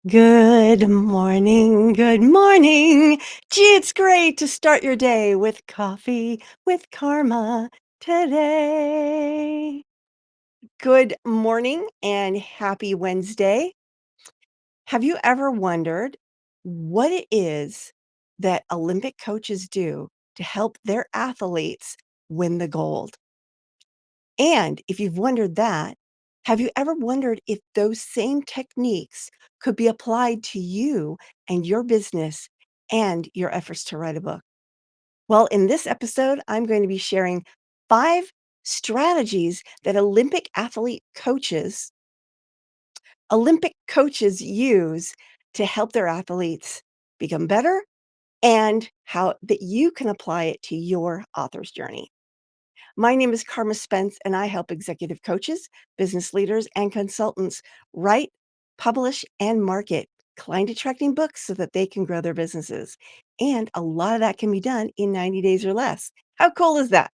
Good morning. Good morning. Gee, it's great to start your day with coffee with Karma today. Good morning and happy Wednesday. Have you ever wondered what it is that Olympic coaches do to help their athletes win the gold? And if you've wondered that, have you ever wondered if those same techniques could be applied to you and your business and your efforts to write a book? Well, in this episode, I'm going to be sharing 5 strategies that Olympic coaches use to help their athletes become better and how that you can apply it to your author's journey. My name is Carma Spence, and I help executive coaches, business leaders, and consultants write, publish, and market client attracting books so that they can grow their businesses. And a lot of that can be done in 90 days or less. How cool is that?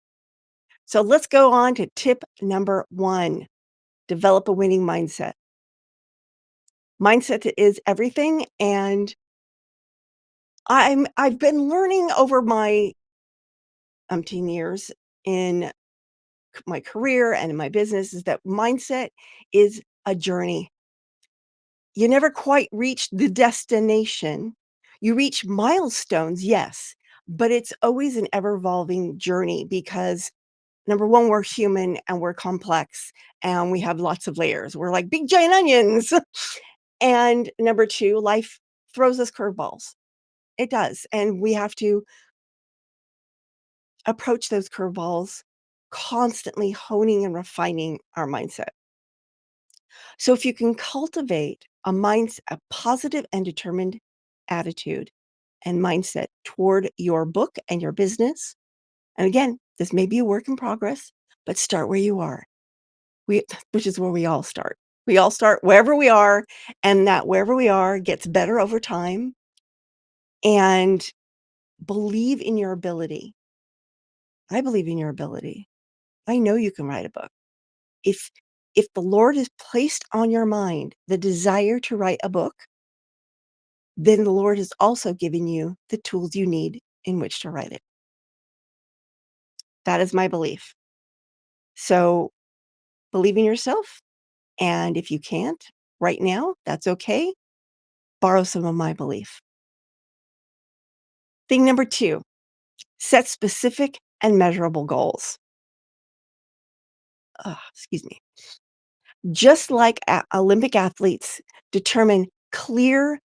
So let's go on to tip number 1: develop a winning mindset. Mindset is everything. And I've been learning over my umpteen years in my career and in my business is that mindset is a journey. You never quite reach the destination. You reach milestones, yes, but it's always an ever evolving journey because number one, we're human and we're complex and we have lots of layers. We're like big giant onions. And number two, life throws us curveballs. It does. And we have to approach those curveballs constantly honing and refining our mindset. So if you can cultivate a positive and determined attitude and mindset toward your book and your business, and again, this may be a work in progress, but start where you are. We which is where we all start. We all start wherever we are, and that wherever we are gets better over time, and believe in your ability. I believe in your ability. I know you can write a book. If if the Lord has placed on your mind the desire to write a book, then the Lord has also given you the tools you need in which to write it. That is my belief. So believe in yourself. And if you can't right now, that's okay. Borrow some of my belief. Thing number 2: set specific and measurable goals. Excuse me. Just like Olympic athletes determine clear,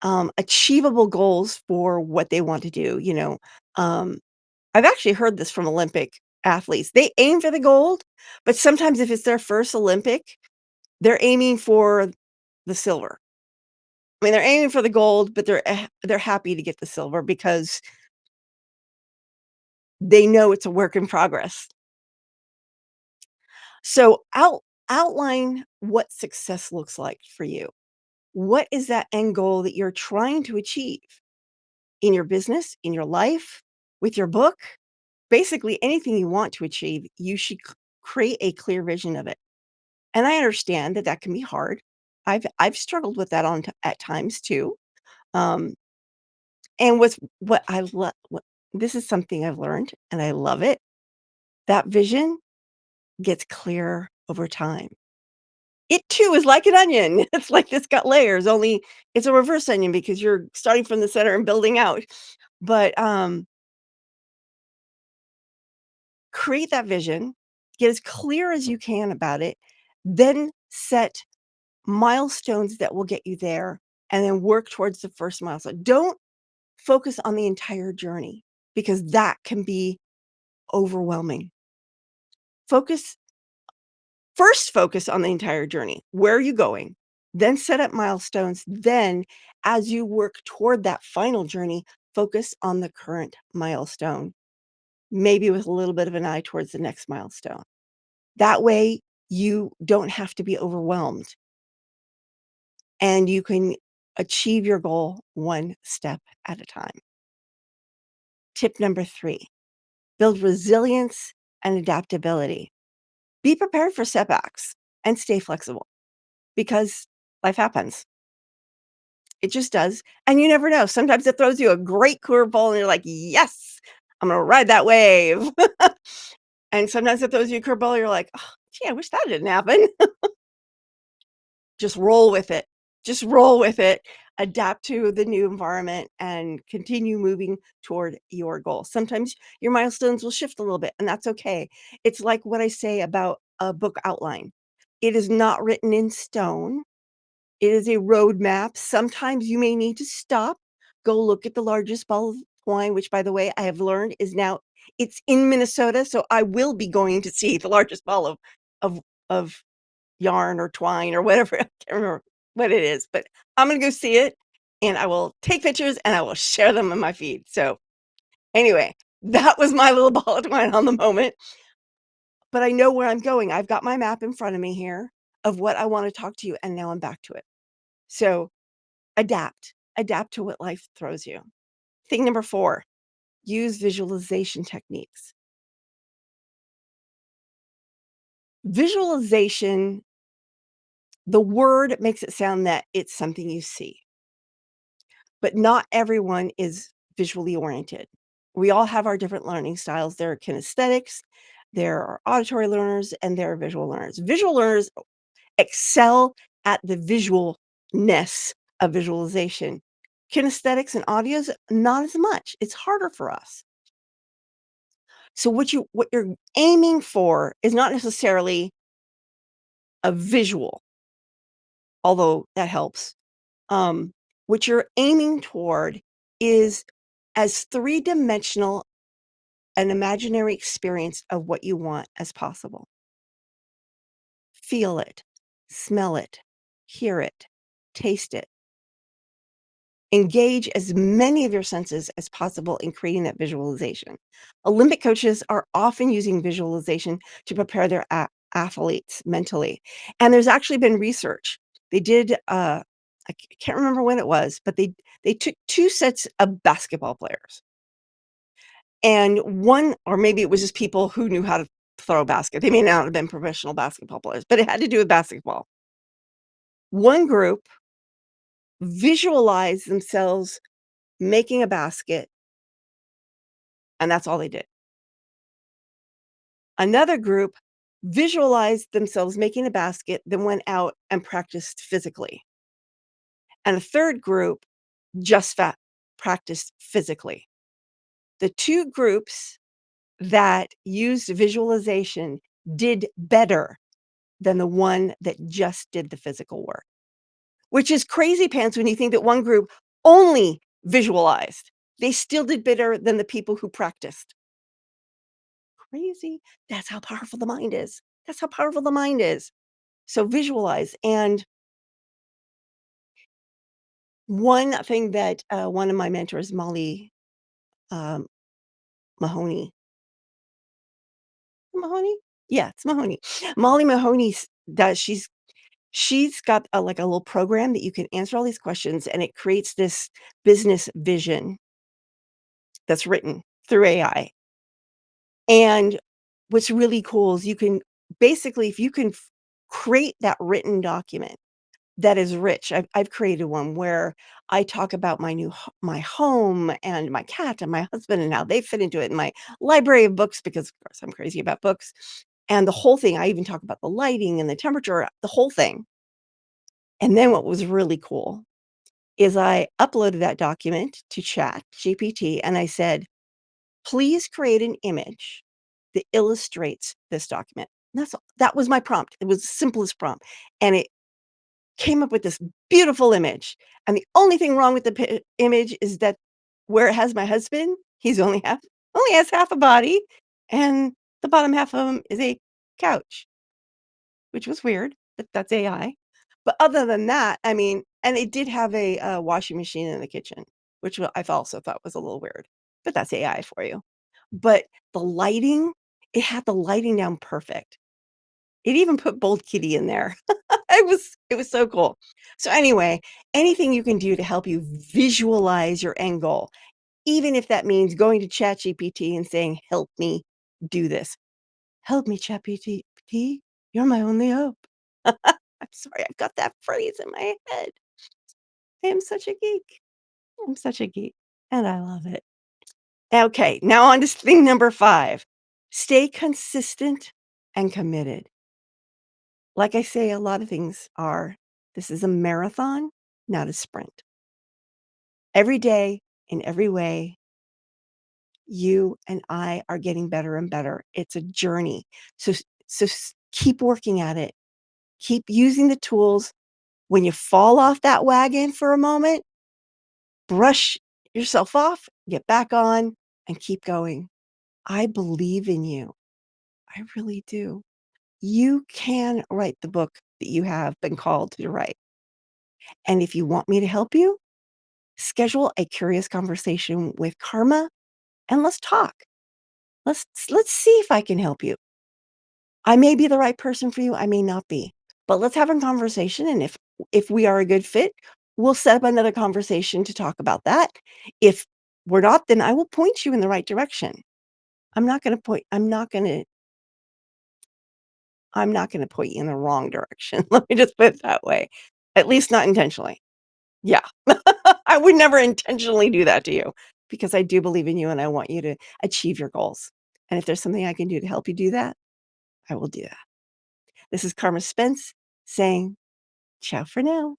achievable goals for what they want to do, um, I've actually heard this from Olympic athletes. They aim for the gold, but sometimes if it's their first Olympic, they're aiming for the silver. I mean, they're aiming for the gold, but they're happy to get the silver because they know it's a work in progress. So outline what success looks like for you. What is that end goal that you're trying to achieve in your business, in your life, with your book? Basically, anything you want to achieve, you should create a clear vision of it. And I understand that that can be hard. I've struggled with that at times too. Um, and with what I love, this is something I've learned, and I love it. That vision gets clearer over time. It too is like an onion. It's like it's got layers. Only it's a reverse onion because you're starting from the center and building out. But create that vision, get as clear as you can about it, then set milestones that will get you there, and then work towards the first milestone. Don't focus on the entire journey because that can be overwhelming. Focus focus on the entire journey. Where are you going? Then set up milestones. Then, as you work toward that final journey, focus on the current milestone, maybe with a little bit of an eye towards the next milestone. That way, you don't have to be overwhelmed and you can achieve your goal one step at a time. Tip number 3: build resilience and adaptability. Be prepared for setbacks and stay flexible because life happens. It just does, and you never know. Sometimes it throws you a great curveball, and you're like, "Yes, I'm gonna ride that wave." And sometimes it throws you a curveball, you're like, "Oh, gee, I wish that didn't happen." Just roll with it. Just roll with it. Adapt to the new environment and continue moving toward your goal. Sometimes your milestones will shift a little bit, and that's okay. It's like what I say about a book outline. It is not written in stone. It is a roadmap. Sometimes you may need to stop, go look at the largest ball of twine, which, by the way, I have learned is now it's in Minnesota, so I will be going to see the largest ball of of yarn or twine or whatever. I can't remember what it is, but I'm gonna go see it, and I will take pictures, and I will share them in my feed. So, anyway, that was my little ball of twine on the moment, but I know where I'm going. I've got my map in front of me here of what I wanna talk to you, and now I'm back to it. So, adapt. Adapt to what life throws you. Thing number 4, use visualization techniques. Visualization, the word makes it sound that it's something you see, but not everyone is visually oriented. We all have our different learning styles. There are kinesthetics, there are auditory learners, and there are visual learners. Visual learners excel at the visualness of visualization. Kinesthetics and audios, not as much. It's harder for us. So what you're aiming for is not necessarily a visual, although that helps. What you're aiming toward is as three-dimensional an imaginary experience of what you want as possible. Feel it, smell it, hear it, taste it. Engage as many of your senses as possible in creating that visualization. Olympic coaches are often using visualization to prepare their athletes mentally. And there's actually been research. They did, can't remember when it was, but they took two sets of basketball players. And one, or maybe it was just people who knew how to throw a basket. They may not have been professional basketball players, but it had to do with basketball. One group visualized themselves making a basket, and that's all they did. Another group visualized themselves making a basket, then went out and practiced physically. And a third group just practiced physically. The two groups that used visualization did better than the one that just did the physical work, which is crazy pants when you think that one group only visualized. They still did better than the people who practiced. Crazy. That's how powerful the mind is. That's how powerful the mind is. So visualize. And one thing that one of my mentors, Molly um, Mahoney, Mahoney, yeah, it's Mahoney. Molly Mahoney does. She's got like a little program that you can answer all these questions, and it creates this business vision that's written through AI. And what's really cool is you can basically, if you can create that written document that is rich. I've created one where I talk about my home and my cat and my husband and how they fit into it, and my library of books because, of course, I'm crazy about books, and the whole thing. I even talk about the lighting and the temperature, the whole thing. And then what was really cool is I uploaded that document to Chat GPT, and I said, "Please create an image that illustrates this document." And that was my prompt. It was the simplest prompt, and it came up with this beautiful image, and the only thing wrong with the image is that where it has my husband, he's only has half a body, and the bottom half of him is a couch, which was weird, but that's AI. But other than that, I mean, and it did have a, washing machine in the kitchen, which I've also thought was a little weird, but that's AI for you. But the lighting, it had the lighting down perfect. It even put Bold Kitty in there. It was so cool. So anyway, anything you can do to help you visualize your end goal, even if that means going to ChatGPT and saying, "Help me do this. Help me, ChatGPT. You're my only hope." I'm sorry, I've got that phrase in my head. I am such a geek. I'm such a geek, and I love it. Okay, now on to thing number 5. Stay consistent and committed. Like I say, a lot of things are, this is a marathon, not a sprint. Every day, in every way, you and I are getting better and better. It's a journey. Keep working at it. Keep using the tools. When you fall off that wagon for a moment, brush yourself off, get back on, and keep going. I believe in you. I really do. You can write the book that you have been called to write. And if you want me to help you, schedule a curious conversation with Karma and let's talk. Let's see if I can help you. I may be the right person for you, I may not be. But let's have a conversation, and if we are a good fit, we'll set up another conversation to talk about that. If we're not, then I will point you in the right direction. I'm not gonna point I'm not gonna point you in the wrong direction. Let me just put it that way. At least not intentionally. Yeah. I would never intentionally do that to you because I do believe in you and I want you to achieve your goals. And if there's something I can do to help you do that, I will do that. This is Carma Spence saying ciao for now.